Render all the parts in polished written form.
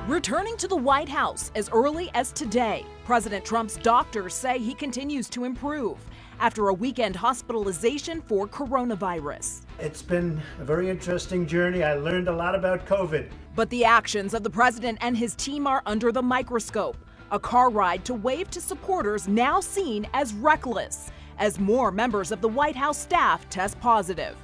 Returning to the White House as early as today, President Trump's doctors say he continues to improve after a weekend hospitalization for coronavirus. It's been a very interesting journey. I learned a lot about COVID. But the actions of the president and his team are under the microscope. A car ride to wave to supporters now seen as reckless, as more members of the White House staff test positive.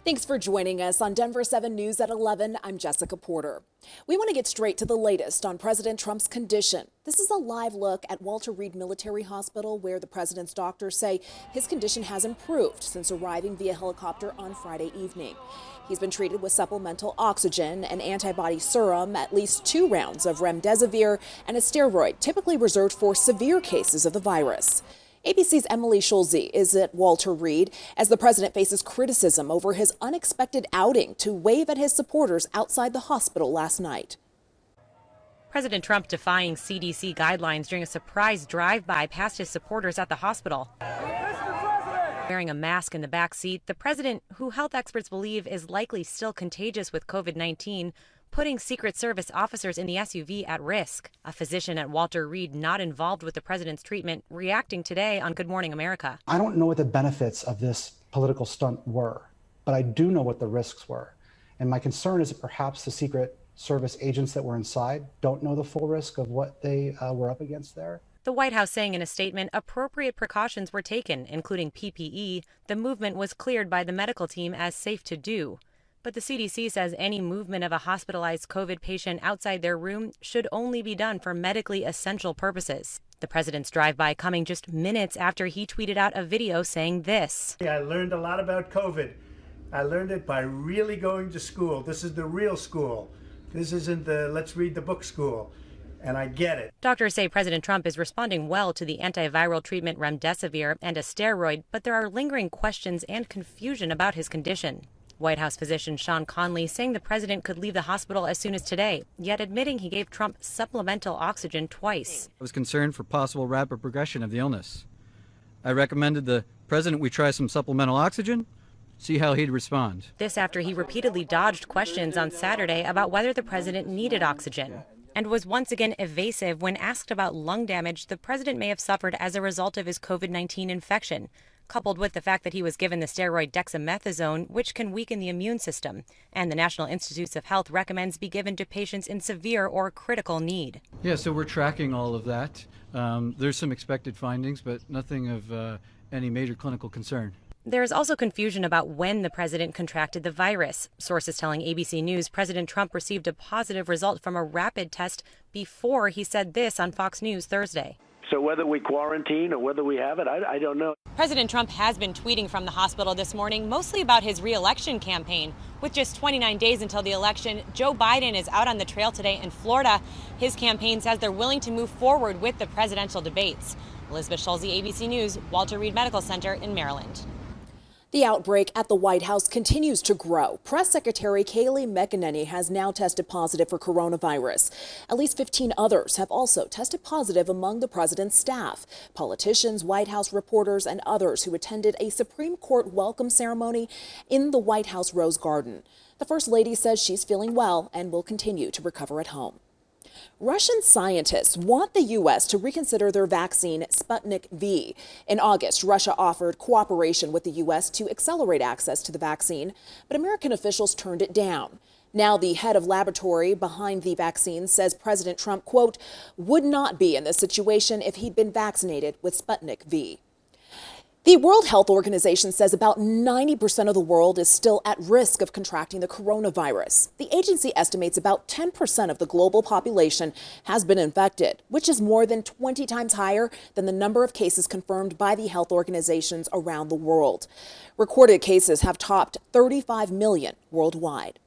Thanks for joining us on Denver7 News at 11. I'm Jessica Porter. We want to get straight to the latest on President Trump's condition. This is a live look at Walter Reed Military Hospital, where the president's doctors say his condition has improved since arriving via helicopter on Friday evening. He's been treated with supplemental oxygen, an antibody serum, at least 2 rounds of remdesivir, and a steroid typically reserved for severe cases of the virus. ABC's Emily Schulze is at Walter Reed as the president faces criticism over his unexpected outing to wave at his supporters outside the hospital last night. President Trump defying CDC guidelines during a surprise drive-by past his supporters at the hospital. Wearing a mask in the back seat, the president, who health experts believe is likely still contagious with COVID-19, putting Secret Service officers in the SUV at risk. A physician at Walter Reed not involved with the president's treatment reacting today on Good Morning America. I don't know what the benefits of this political stunt were, but I do know what the risks were. And my concern is that perhaps the Secret Service agents that were inside don't know the full risk of what they were up against there. The White House saying in a statement appropriate precautions were taken, including PPE. The movement was cleared by the medical team as safe to do. But the CDC says any movement of a hospitalized COVID patient outside their room should only be done for medically essential purposes. The president's drive-by coming just minutes after he tweeted out a video saying this. I learned a lot about COVID. I learned it by really going to school. This is the real school. This isn't the let's read the book school. And I get it. Doctors say President Trump is responding well to the antiviral treatment remdesivir and a steroid, but there are lingering questions and confusion about his condition. White House physician Sean Conley saying the president could leave the hospital as soon as today, yet admitting he gave Trump supplemental oxygen twice. I was concerned for possible rapid progression of the illness. I recommended the president we try some supplemental oxygen, see how he'd respond. This after he repeatedly dodged questions on Saturday about whether the president needed oxygen, and was once again evasive when asked about lung damage the president may have suffered as a result of his COVID-19 infection, coupled with the fact that he was given the steroid dexamethasone, which can weaken the immune system, and the National Institutes of Health recommends be given to patients in severe or critical need. Yeah, so we're tracking all of that. There's some expected findings, but nothing of any major clinical concern. There is also confusion about when the president contracted the virus. Sources telling ABC News President Trump received a positive result from a rapid test before he said this on Fox News Thursday. So whether we quarantine or whether we have it, I don't know. President Trump has been tweeting from the hospital this morning, mostly about his re-election campaign. With just 29 days until the election, Joe Biden is out on the trail today in Florida. His campaign says they're willing to move forward with the presidential debates. Elizabeth Schulze, ABC News, Walter Reed Medical Center in Maryland. The outbreak at the White House continues to grow. Press Secretary Kayleigh McEnany has now tested positive for coronavirus. At least 15 others have also tested positive among the president's staff. Politicians, White House reporters, and others who attended a Supreme Court welcome ceremony in the White House Rose Garden. The First Lady says she's feeling well and will continue to recover at home. Russian scientists want the U.S. to reconsider their vaccine Sputnik V. In August, Russia offered cooperation with the U.S. to accelerate access to the vaccine, but American officials turned it down. Now the head of laboratory behind the vaccine says President Trump, quote, would not be in this situation if he'd been vaccinated with Sputnik V. The World Health Organization says about 90% of the world is still at risk of contracting the coronavirus. The agency estimates about 10% of the global population has been infected, which is more than 20 times higher than the number of cases confirmed by the health organizations around the world. Recorded cases have topped 35 million worldwide.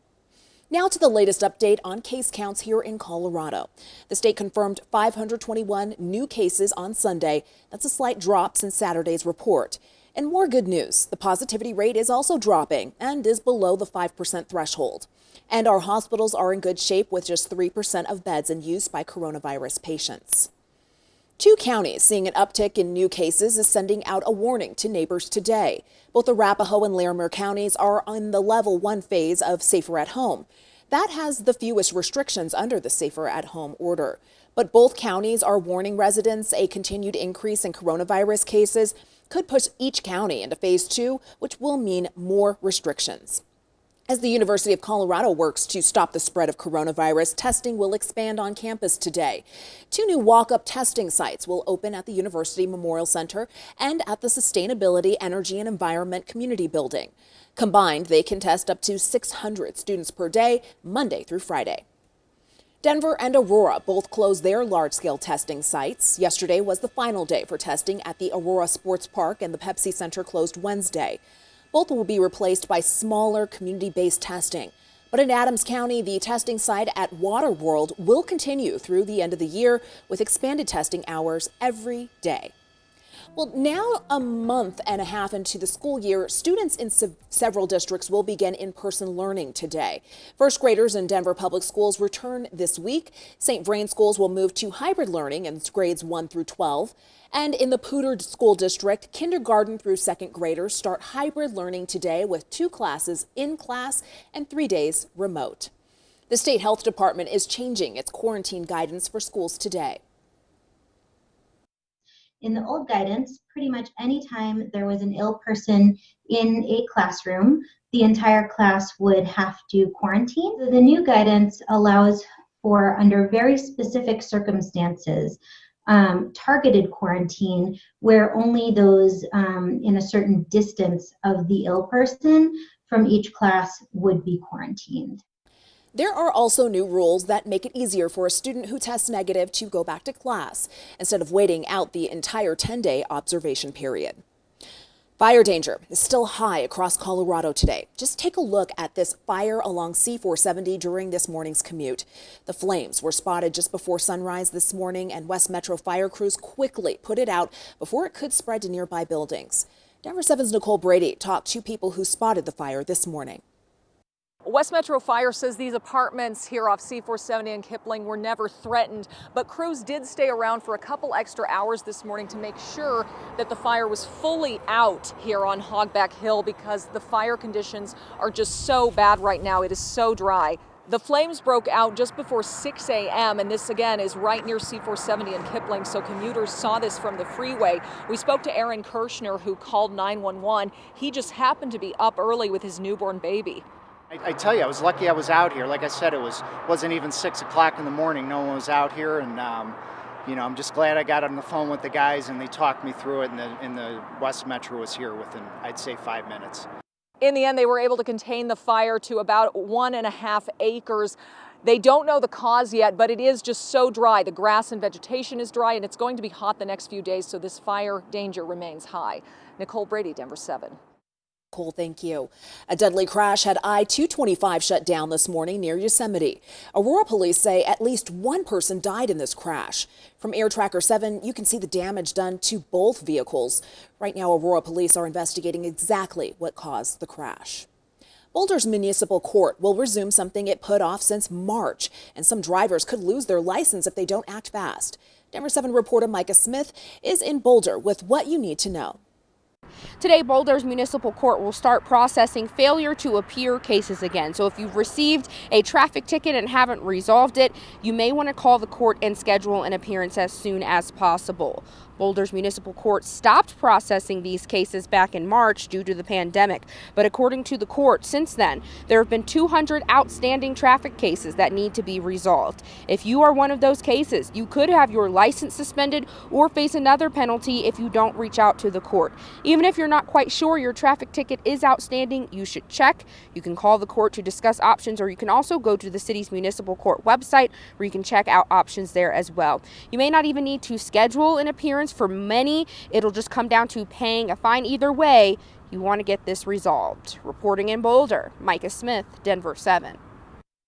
Now to the latest update on case counts here in Colorado. The state confirmed 521 new cases on Sunday. That's a slight drop since Saturday's report. And more good news, the positivity rate is also dropping and is below the 5% threshold. And our hospitals are in good shape with just 3% of beds in use by coronavirus patients. 2 counties seeing an uptick in new cases is sending out a warning to neighbors today. Both Arapahoe and Larimer counties are on the level 1 phase of safer at home. That has the fewest restrictions under the Safer at Home order. But both counties are warning residents a continued increase in coronavirus cases could push each county into phase 2, which will mean more restrictions. As the University of Colorado works to stop the spread of coronavirus, testing will expand on campus today. 2 new walk-up testing sites will open at the University Memorial Center and at the Sustainability, Energy and Environment Community Building. Combined, they can test up to 600 students per day, Monday through Friday. Denver and Aurora both closed their large-scale testing sites. Yesterday was the final day for testing at the Aurora Sports Park, and the Pepsi Center closed Wednesday. Both will be replaced by smaller community-based testing. But in Adams County, the testing site at Waterworld will continue through the end of the year with expanded testing hours every day. Well, now a month and a half into the school year, students in several districts will begin in-person learning today. First graders in Denver public schools return this week. St. Vrain schools will move to hybrid learning in grades 1 through 12. And in the Boulder School District, kindergarten through second graders start hybrid learning today with 2 classes in class and 3 days remote. The state health department is changing its quarantine guidance for schools today. In the old guidance, pretty much any time there was an ill person in a classroom, the entire class would have to quarantine. So the new guidance allows for, under very specific circumstances, targeted quarantine, where only those in a certain distance of the ill person from each class would be quarantined. There are also new rules that make it easier for a student who tests negative to go back to class instead of waiting out the entire 10-day observation period. Fire danger is still high across Colorado today. Just take a look at this fire along C-470 during this morning's commute. The flames were spotted just before sunrise this morning, and West Metro fire crews quickly put it out before it could spread to nearby buildings. Denver7's Nicole Brady talked to people who spotted the fire this morning. West Metro Fire says these apartments here off C-470 and Kipling were never threatened, but crews did stay around for a couple extra hours this morning to make sure that the fire was fully out here on Hogback Hill, because the fire conditions are just so bad right now. It is so dry. The flames broke out just before 6 a.m. and this again is right near C-470 and Kipling, so commuters saw this from the freeway. We spoke to Aaron Kirshner, who called 911. He just happened to be up early with his newborn baby. I tell you, I was lucky I was out here. Like I said, wasn't even 6 o'clock in the morning. No one was out here, and I'm just glad I got on the phone with the guys and they talked me through it. And the West Metro was here within, I'd say, 5 minutes. In the end, they were able to contain the fire to about 1.5 acres. They don't know the cause yet, but it is just so dry. The grass and vegetation is dry, and it's going to be hot the next few days, so this fire danger remains high. Nicole Brady, Denver7. Cool, thank you. A deadly crash had I-225 shut down this morning near Yosemite. Aurora police say at least 1 person died in this crash. From Air Tracker 7, you can see the damage done to both vehicles. Right now, Aurora police are investigating exactly what caused the crash. Boulder's municipal court will resume something it put off since March, and some drivers could lose their license if they don't act fast. Denver7 reporter Micah Smith is in Boulder with what you need to know. Today, Boulder's municipal court will start processing failure to appear cases again. So if you've received a traffic ticket and haven't resolved it, you may want to call the court and schedule an appearance as soon as possible. Boulder's municipal court stopped processing these cases back in March due to the pandemic. But according to the court, since then, there have been 200 outstanding traffic cases that need to be resolved. If you are one of those cases, you could have your license suspended or face another penalty if you don't reach out to the court. Even if you're not quite sure your traffic ticket is outstanding, you should check. You can call the court to discuss options, or you can also go to the city's municipal court website where you can check out options there as well. You may not even need to schedule an appearance. For many, it'll just come down to paying a fine. Either way, you want to get this resolved. Reporting in Boulder, Micah Smith, Denver7.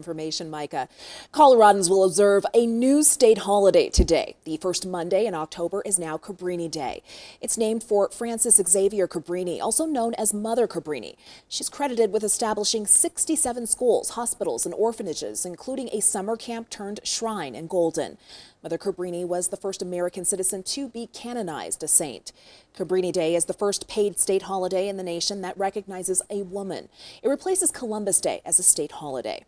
Information, Micah. Coloradans will observe a new state holiday today. The first Monday in October is now Cabrini Day. It's named for Frances Xavier Cabrini, also known as Mother Cabrini. She's credited with establishing 67 schools, hospitals, and orphanages, including a summer camp turned shrine in Golden. Mother Cabrini was the first American citizen to be canonized a saint. Cabrini Day is the first paid state holiday in the nation that recognizes a woman. It replaces Columbus Day as a state holiday.